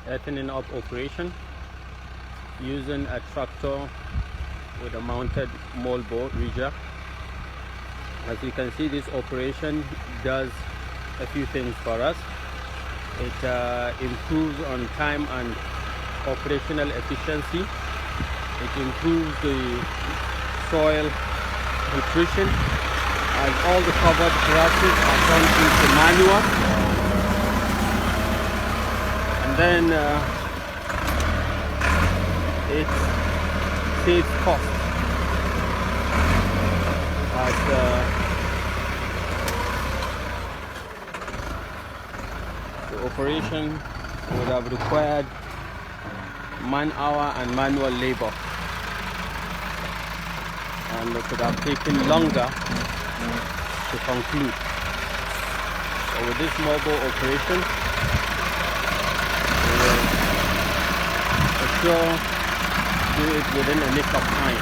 earthening up operation using a tractor with a mounted moldboard rigger. As you can see, this operation does a few things for us. It improves on time and operational efficiency. It improves the soil nutrition, as all the covered grasses are turned into manure. And then it saves cost, as the operation would have required man-hour and manual labor, and it could have taken longer to conclude. So with this mobile operation, we will for sure do it within a nick of time.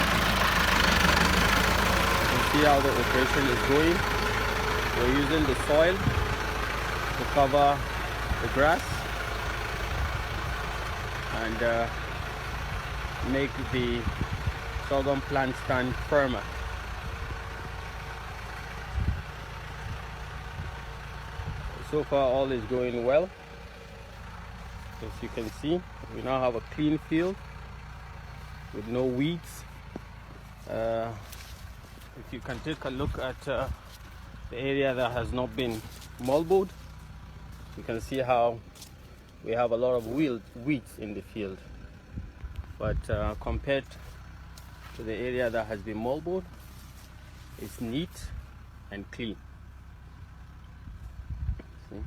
You can see how the operation is going. We're using the soil to cover the grass and make the sorghum plant stand firmer. So far all is going well. As you can see, we now have a clean field with no weeds. If you can take a look at the area that has not been moldboard, you can see how we have a lot of weeds in the field. But compared to the area that has been moldboard, it's neat and clean. See?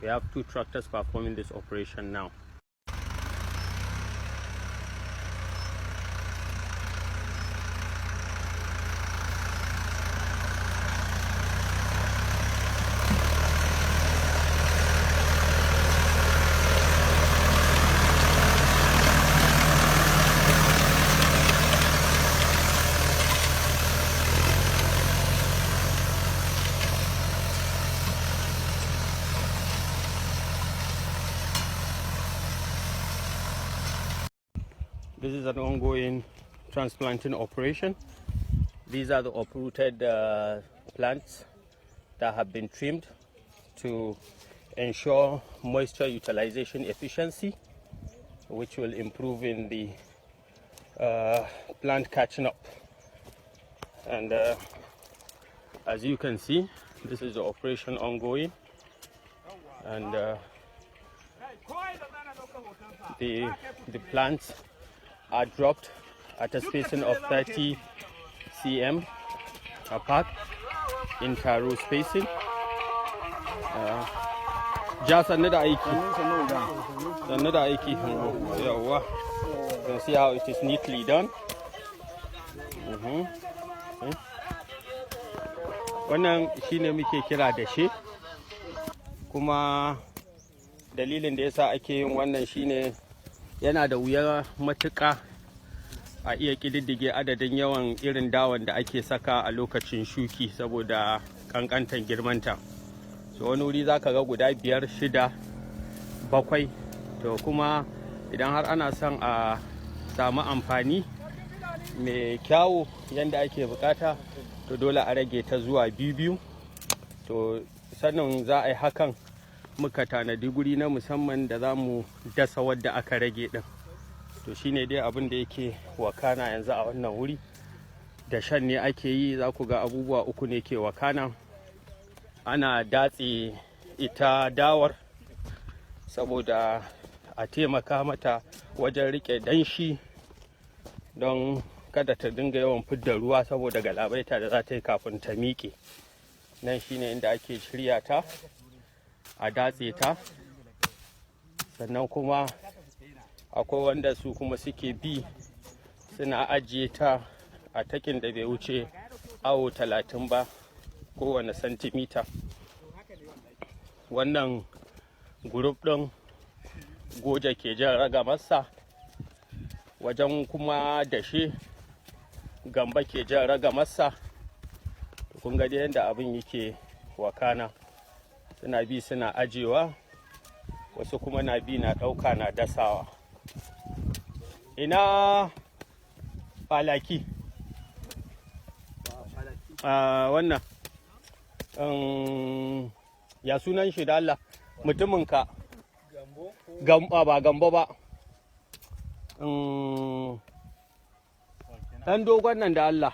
We have 2 tractors performing this operation now. This is an ongoing transplanting operation. These are the uprooted plants that have been trimmed to ensure moisture utilization efficiency, which will improve in the plant catching up. And as you can see, this is the operation ongoing, and the plants are dropped at a spacing of 30 cm apart in row spacing. Just another aiki. Another aiki. You can see how it is neatly done. Wannan shine muke kira da shi, kuma dalilin da yasa ake yin wannan shine yana da wuya matuƙa a iya ƙididdige adadin yawan irin dawan da ake saka a lokacin shuki saboda ƙanƙantar girmanta. So wani wuri za ka ga guda 5, 6, 7. To kuma idan har ana son a samu amfani mai kyawu yanda ake bukata, to dole a rage ta zuwa 2. To sannan za a yi hakan, muka tanadi guri na musamman da za mu dasa wadda aka rage din. To shine dai abin da yake wakana yanzu a wannan wuri. Da shan ne ake yi, za ku ga abubuwa 3 ne ke wakana. Ana datse ita dawar saboda a taimaka mata wajen rike danshi don kada ta dinga yawan fidda ruwa saboda galabaita da za ta yi kafin ta miƙe. Nan shine inda ake shirya ta, a datse ta. Sannan kuma akwai wanda su kuma suke bi suna ajiye ta a takin da bai wuce awo 30 ba kowane santimita. Wannan group ɗin goje ke jan ragamarsa, wajen kuma dashe gamba ke jan ragamarsa. Kun ga dai yadda abin yake wakana, suna bi suna ajewa wasu kuma na bi na ɗauka na dasawa. Ina falaki wannan ya sunan shi da Allah mutuminka ba gambo ba ɗan dogon nan da Allah